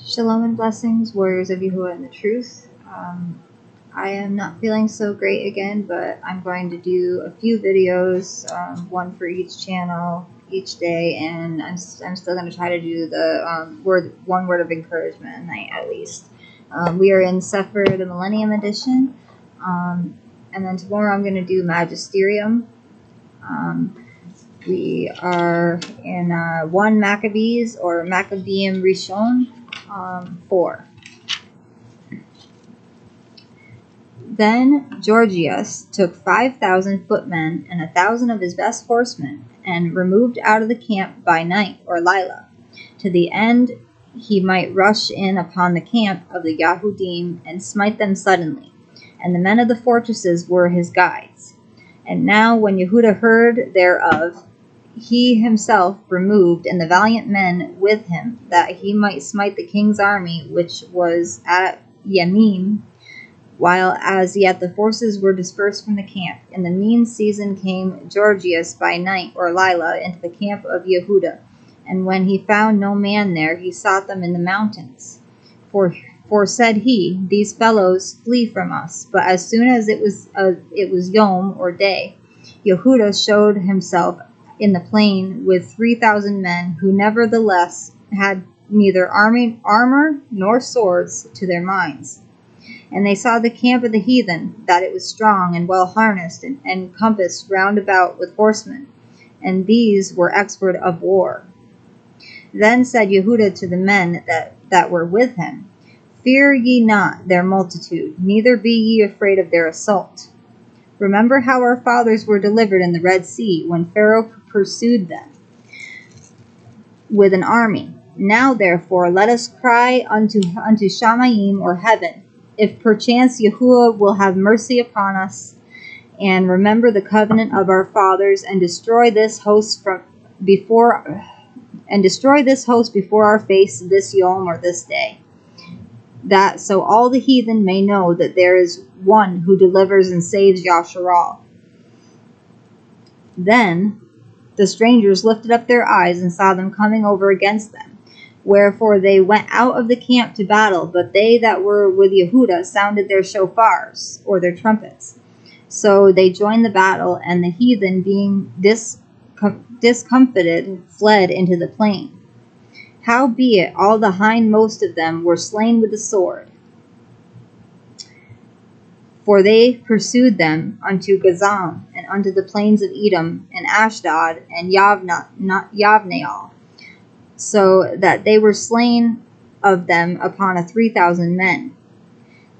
Shalom and blessings, warriors of Yahuah and the truth. I am not feeling so great again, but I'm going to do a few videos, one for each channel each day, and I'm still going to try to do the one word of encouragement a night at least. We are in CEPHER, the Millennium Edition, and then tomorrow I'm going to do Magisterium. We are in 1 Maccabees or Maccabeum Rishon 4. Then Gorgias took 5,000 footmen and 1,000 of his best horsemen, and removed out of the camp by night or Lila, to the end he might rush in upon the camp of the Yahudim and smite them suddenly. And the men of the fortresses were his guides. And now when Yehudah heard thereof, he himself removed, and the valiant men with him, that he might smite the king's army which was at Yemim, while as yet the forces were dispersed from the camp. In the mean season came Gorgias by night or Lila into the camp of Yehudah, and when he found no man there, he sought them in the mountains. For said he, these fellows flee from us. But as soon as it was yom or day, Yehudah showed himself in the plain with 3,000 men, who nevertheless had neither armor nor swords to their minds. And they saw the camp of the heathen, that it was strong and well harnessed, and compassed round about with horsemen, and these were expert of war. Then said Yehudah to the men that were with him, Fear ye not their multitude, neither be ye afraid of their assault. Remember how our fathers were delivered in the Red Sea, when Pharaoh pursued them with an army. Now therefore let us cry unto Shamayim, or heaven, if perchance Yahuah will have mercy upon us, and remember the covenant of our fathers, and destroy this host before our face this yom or this day, that so all the heathen may know that there is one who delivers and saves Yasharal. Then the strangers lifted up their eyes and saw them coming over against them. Wherefore they went out of the camp to battle, but they that were with Yehudah sounded their shofars, or their trumpets. So they joined the battle, and the heathen, being discomfited, fled into the plain. Howbeit all the hindmost of them were slain with the sword. For they pursued them unto Gazam, and unto the plains of Edom, and Ashdod, and Yavneal, so that they were slain of them upon 3,000 men.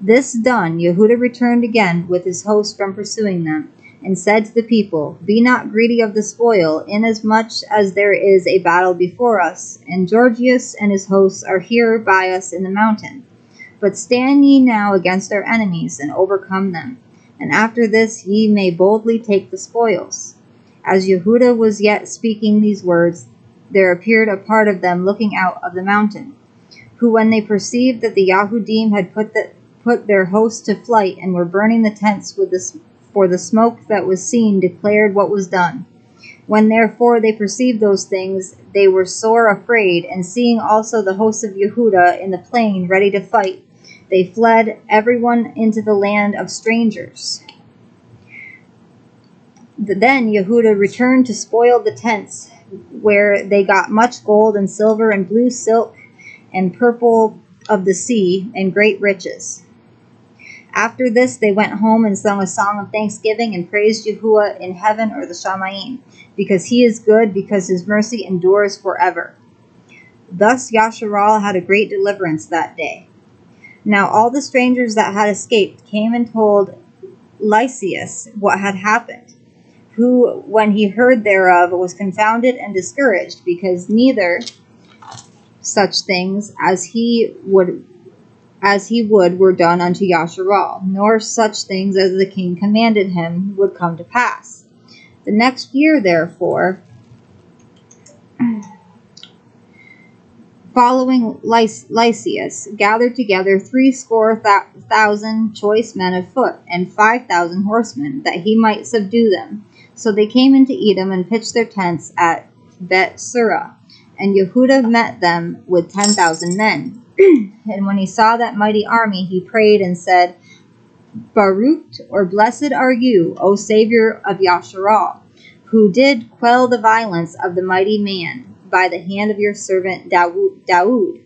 This done, Yehudah returned again with his host from pursuing them, and said to the people, Be not greedy of the spoil, inasmuch as there is a battle before us, and Gorgias and his hosts are here by us in the mountain. But stand ye now against our enemies, and overcome them, and after this ye may boldly take the spoils. As Yehudah was yet speaking these words, there appeared a part of them looking out of the mountain, who when they perceived that the Yahudim had put their host to flight, and were burning the tents for the smoke that was seen declared what was done. When therefore they perceived those things, they were sore afraid, and seeing also the host of Yehudah in the plain ready to fight, they fled every one into the land of strangers. Then Yehudah returned to spoil the tents, where they got much gold and silver and blue silk and purple of the sea and great riches. After this they went home and sung a song of thanksgiving and praised Yahuah in heaven or the Shamayim, because he is good, because his mercy endures forever. Thus Yasharal had a great deliverance that day. Now all the strangers that had escaped came and told Lysias what had happened, who, when he heard thereof, was confounded and discouraged, because neither such things as he would were done unto Yasharal, nor such things as the king commanded him would come to pass. The next year, therefore, following Lysias, gathered together 70,000 choice men of foot, and 5,000 horsemen, that he might subdue them. So they came into Edom, and pitched their tents at Bet Surah, and Yehudah met them with 10,000 men. And when he saw that mighty army, he prayed and said, Baruch, or blessed are you, O Savior of Yasharal, who did quell the violence of the mighty man by the hand of your servant Daoud,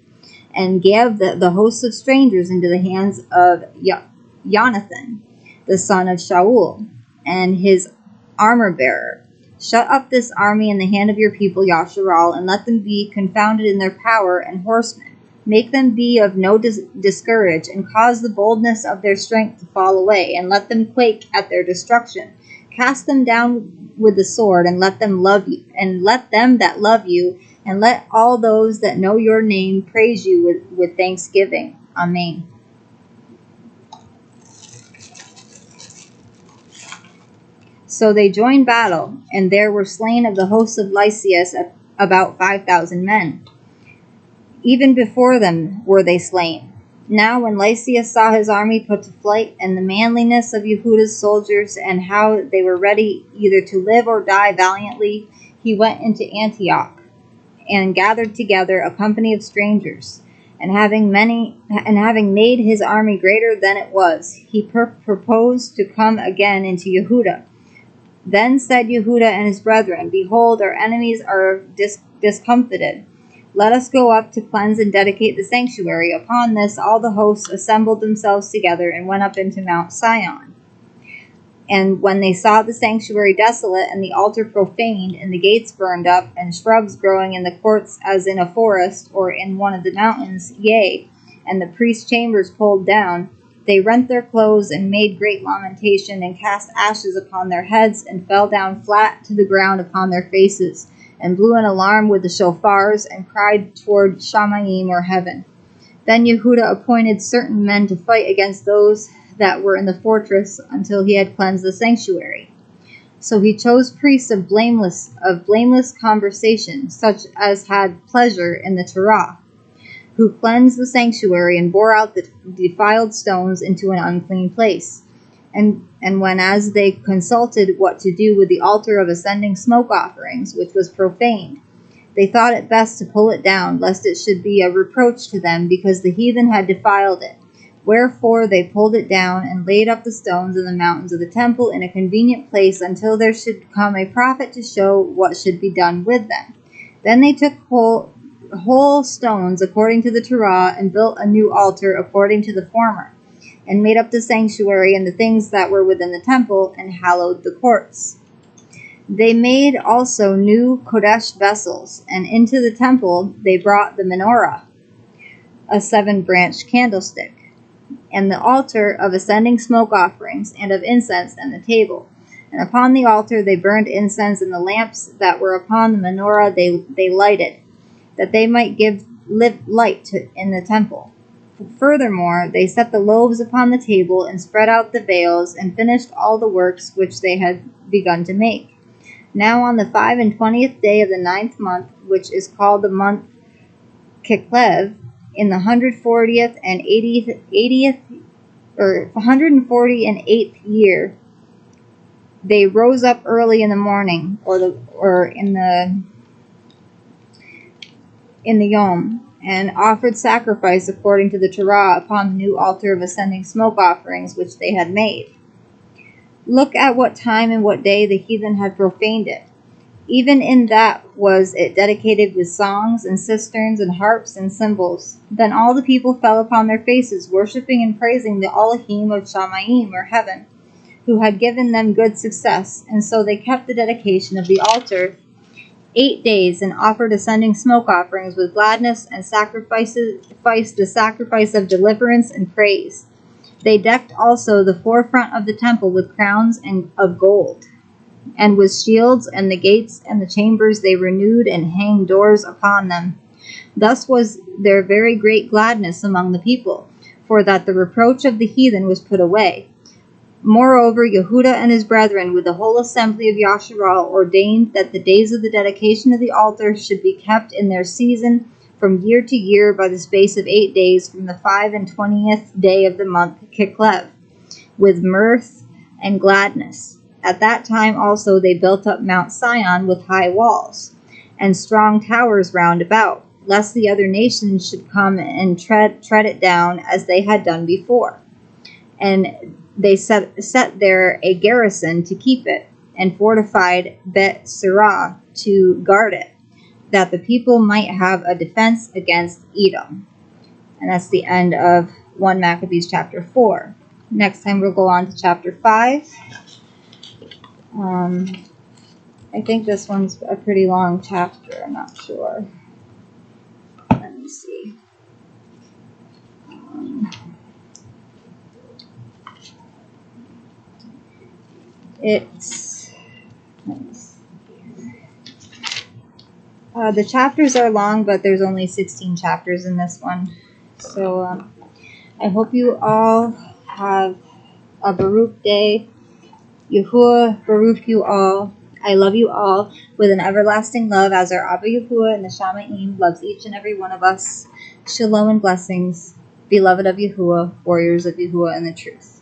and gave the hosts of strangers into the hands of Jonathan, the son of Shaul, and his armor-bearer. Shut up this army in the hand of your people Yasharal, and let them be confounded in their power and horsemen. Make them be of no discourage, and cause the boldness of their strength to fall away, and let them quake at their destruction. Cast them down with the sword, and let them love you, and let them that love you, and let all those that know your name praise you with thanksgiving. Amen. So they joined battle, and there were slain of the hosts of Lysias about 5,000 men. Even before them were they slain. Now when Lysias saw his army put to flight, and the manliness of Yehudah's soldiers, and how they were ready either to live or die valiantly, he went into Antioch, and gathered together a company of strangers. And having made his army greater than it was, he proposed to come again into Yehudah. Then said Yehudah and his brethren, Behold, our enemies are discomfited. Let us go up to cleanse and dedicate the sanctuary. Upon this all the hosts assembled themselves together and went up into Mount Sion. And when they saw the sanctuary desolate, and the altar profaned, and the gates burned up, and shrubs growing in the courts as in a forest, or in one of the mountains, yea, and the priest's chambers pulled down, they rent their clothes, and made great lamentation, and cast ashes upon their heads, and fell down flat to the ground upon their faces, and blew an alarm with the shofars, and cried toward Shamayim, or heaven. Then Yehudah appointed certain men to fight against those that were in the fortress until he had cleansed the sanctuary. So he chose priests of blameless conversation, such as had pleasure in the Torah, who cleansed the sanctuary and bore out the defiled stones into an unclean place. And when as they consulted what to do with the altar of ascending smoke offerings, which was profaned, they thought it best to pull it down, lest it should be a reproach to them, because the heathen had defiled it. Wherefore they pulled it down, and laid up the stones in the mountains of the temple in a convenient place, until there should come a prophet to show what should be done with them. Then they took whole stones according to the Torah, and built a new altar according to the former, and made up the sanctuary and the things that were within the temple, and hallowed the courts. They made also new Kodesh vessels, and into the temple they brought the menorah, a 7-branched candlestick, and the altar of ascending smoke offerings, and of incense, and the table. And upon the altar they burned incense, and the lamps that were upon the menorah they lighted, that they might give light in the temple. Furthermore, they set the loaves upon the table, and spread out the veils, and finished all the works which they had begun to make. Now on the 25th day of the 9th month, which is called the month Kislev, in the 140th and 148th year, they rose up early in the morning, in the Yom, and offered sacrifice according to the Torah upon the new altar of ascending smoke offerings which they had made. Look at what time and what day the heathen had profaned it. Even in that was it dedicated with songs and cisterns and harps and cymbals. Then all the people fell upon their faces, worshipping and praising the Elohim of Shamayim, or heaven, who had given them good success. And so they kept the dedication of the altar 8 days, and offered ascending smoke offerings with gladness, and sacrificed the sacrifice of deliverance and praise. They decked also the forefront of the temple with crowns of gold, and with shields, and the gates and the chambers they renewed, and hanged doors upon them. Thus was there very great gladness among the people, for that the reproach of the heathen was put away. Moreover, Yehudah and his brethren, with the whole assembly of Yasharal, ordained that the days of the dedication of the altar should be kept in their season from year to year by the space of 8 days, from the 25th day of the month Kislev, with mirth and gladness. At that time also they built up Mount Sion with high walls, and strong towers round about, lest the other nations should come and tread it down as they had done before. And they set there a garrison to keep it, and fortified Bet Sirah to guard it, that the people might have a defense against Edom. And that's the end of 1 Maccabees chapter 4. Next time we'll go on to chapter 5. I think this one's a pretty long chapter. I'm not sure. Let me see. Let me see. The chapters are long, but there's only 16 chapters in this one. So I hope you all have a Baruch day. Yahuah Baruch you all. I love you all with an everlasting love, as our Abba Yahuah and the Shamma'im loves each and every one of us. Shalom and blessings, beloved of Yahuah, warriors of Yahuah and the truth.